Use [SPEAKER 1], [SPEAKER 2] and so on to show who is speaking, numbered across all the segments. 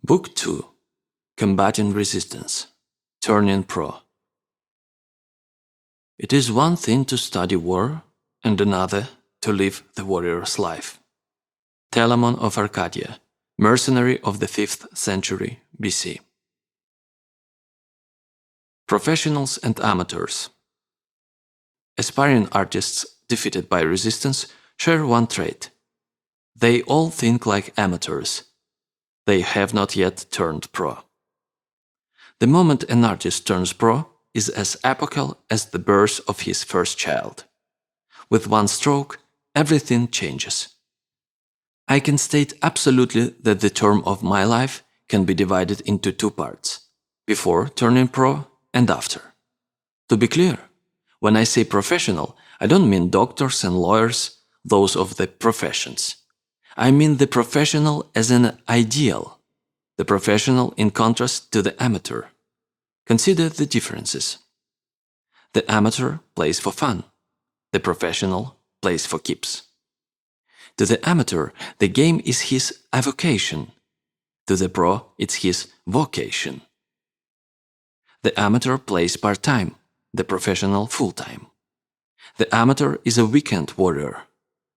[SPEAKER 1] Book 2. Combating Resistance. Turning Pro. It is one thing to study war, and another to live the warrior's life. Telamon of Arcadia, mercenary of the 5th century BC. Professionals and amateurs. Aspiring artists defeated by resistance share one trait. They all think like amateurs. They have not yet turned pro. The moment an artist turns pro is as epochal as the birth of his first child. With one stroke, everything changes. I can state absolutely that the term of my life can be divided into two parts: before turning pro and after. To be clear, when I say professional, I don't mean doctors and lawyers, those of the professions. I mean the professional as an ideal, the professional in contrast to the amateur. Consider the differences. The amateur plays for fun. The professional plays for keeps. To the amateur, the game is his avocation. To the pro, it's his vocation. The amateur plays part-time, the professional full-time. The amateur is a weekend warrior.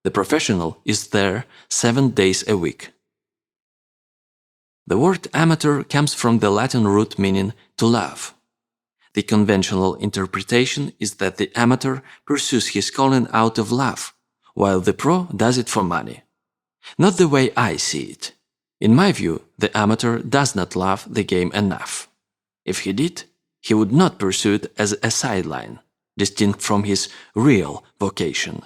[SPEAKER 1] The professional is there 7 days a week. The word amateur comes from the Latin root meaning to love. The conventional interpretation is that the amateur pursues his calling out of love, while the pro does it for money. Not the way I see it. In my view, the amateur does not love the game enough. If he did, he would not pursue it as a sideline, distinct from his real vocation.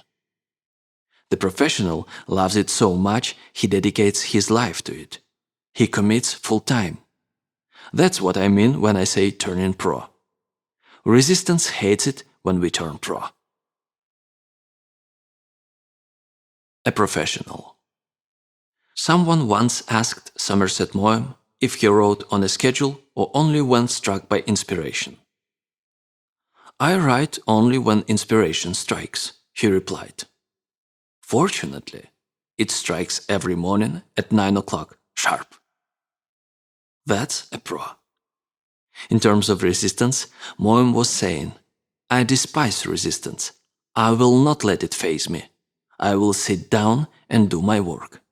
[SPEAKER 1] The professional loves it so much he dedicates his life to it. He commits full-time. That's what I mean when I say turning pro. Resistance hates it when we turn pro. A professional. Someone once asked Somerset Maugham if he wrote on a schedule or only when struck by inspiration. "I write only when inspiration strikes," he replied. Fortunately, it strikes every morning at 9 o'clock sharp. That's a pro. In terms of resistance, Maugham was saying, "I despise resistance. I will not let it faze me. I will sit down and do my work."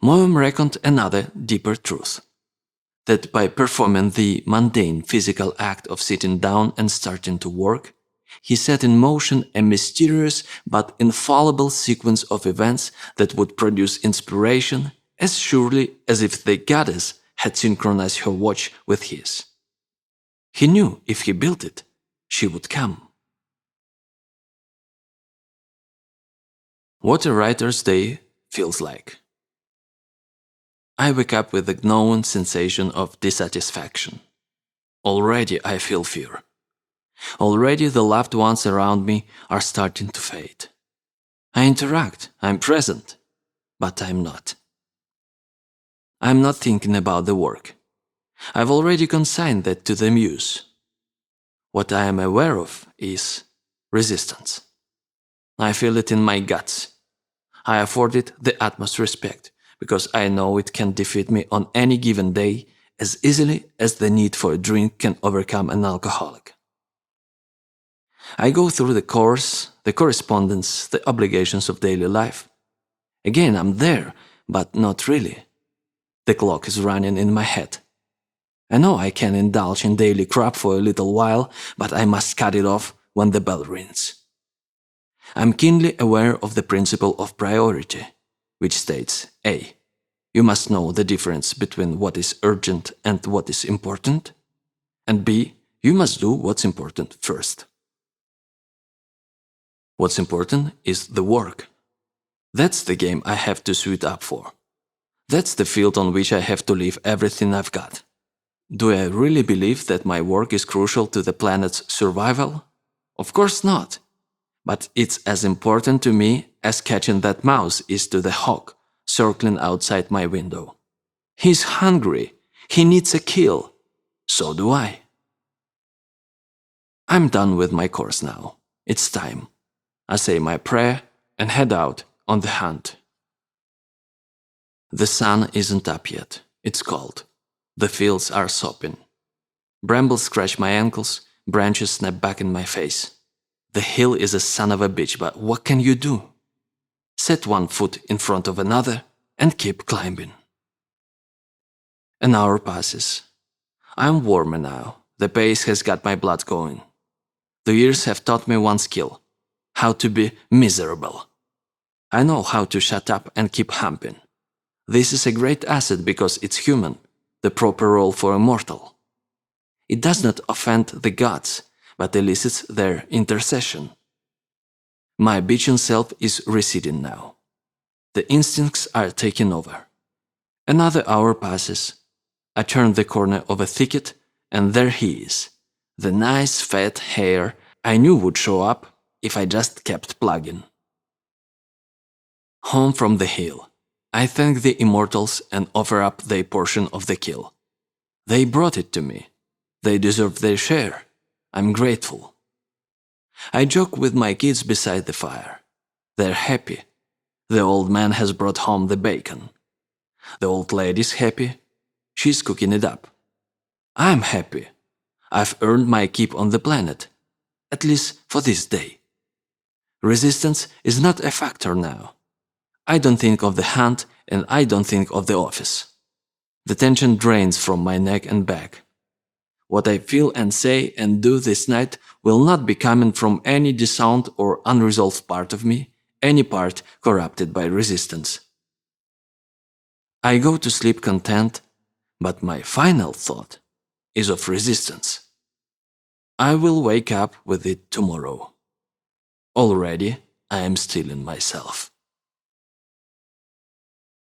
[SPEAKER 1] Maugham reckoned another deeper truth, that by performing the mundane physical act of sitting down and starting to work, he set in motion a mysterious but infallible sequence of events that would produce inspiration as surely as if the goddess had synchronized her watch with his. He knew if he built it, she would come. What a writer's day feels like. I wake up with a gnawing sensation of dissatisfaction. Already I feel fear. Already the loved ones around me are starting to fade. I interact, I'm present, but I'm not. I'm not thinking about the work. I've already consigned that to the muse. What I am aware of is resistance. I feel it in my guts. I afford it the utmost respect, because I know it can defeat me on any given day as easily as the need for a drink can overcome an alcoholic. I go through the course, the correspondence, the obligations of daily life. Again, I'm there, but not really. The clock is running in my head. I know I can indulge in daily crap for a little while, but I must cut it off when the bell rings. I'm keenly aware of the principle of priority, which states A. You must know the difference between what is urgent and what is important, and B. You must do what's important first. What's important is the work. That's the game I have to suit up for. That's the field on which I have to leave everything I've got. Do I really believe that my work is crucial to the planet's survival? Of course not. But it's as important to me as catching that mouse is to the hawk circling outside my window. He's hungry. He needs a kill. So do I. I'm done with my course now. It's time. I say my prayer and head out on the hunt. The sun isn't up yet. It's cold. The fields are sopping. Brambles scratch my ankles, branches snap back in my face. The hill is a son of a bitch, but what can you do? Set one foot in front of another and keep climbing. An hour passes. I'm warmer now. The pace has got my blood going. The years have taught me one skill: how to be miserable. I know how to shut up and keep humping. This is a great asset because it's human, the proper role for a mortal. It does not offend the gods, but elicits their intercession. My bitching self is receding now. The instincts are taking over. Another hour passes. I turn the corner of a thicket, and there he is, the nice fat hare I knew would show up if I just kept plugging. Home from the hill. I thank the immortals and offer up their portion of the kill. They brought it to me. They deserve their share. I'm grateful. I joke with my kids beside the fire. They're happy. The old man has brought home the bacon. The old lady's happy. She's cooking it up. I'm happy. I've earned my keep on the planet, at least for this day. Resistance is not a factor now. I don't think of the hunt and I don't think of the office. The tension drains from my neck and back. What I feel and say and do this night will not be coming from any disowned or unresolved part of me, any part corrupted by resistance. I go to sleep content, but my final thought is of resistance. I will wake up with it tomorrow. Already I am stealing myself.